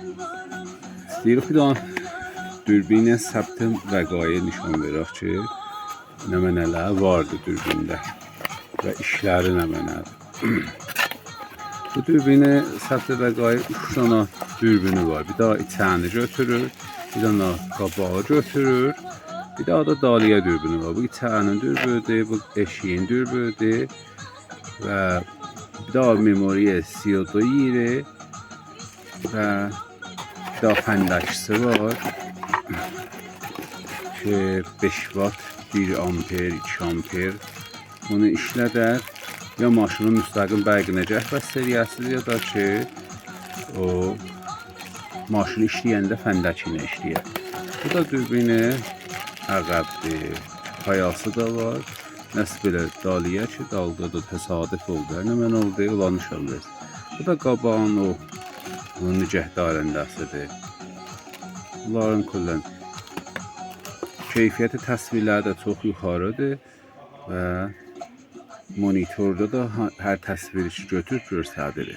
İstəyirik bir daha dürbünlə səbt vəqayı nişan verək ki, nələr vardı dürbündə və işləri nədir. Bu dürbünü səbt vəqayı 3 dənə dürbünü var. Bir daha içəni götürür, bir dənə qabağı götürür, bir daha da daliyə dürbünü var. Bu içənin dürbünüdür, bu eşiğin dürbünüdür və bir daha memoriya CO2 yeri və bir daha fəndəkisi var ki 5 watt, 1 amper, 2 amper bunu işlədər. Ya maşının müstəqim bərqinə cəhbəs seriyəsidir, ya da ki o maşını işləyəndə fəndəki ilə işləyər. Bu da dürbünü əqəbdir, qayası da var. Nəsə belə daliyə ki, dalda da təsadüf oldu. Nə mən oldu, ulan nişan versin. Bu da qabağın o nigəhdarəndəsidir. Bunların kullən keyfiyyəti təsvirləri də çox yuxarıdır və monitorda da hər təsviri götürüb göstərir.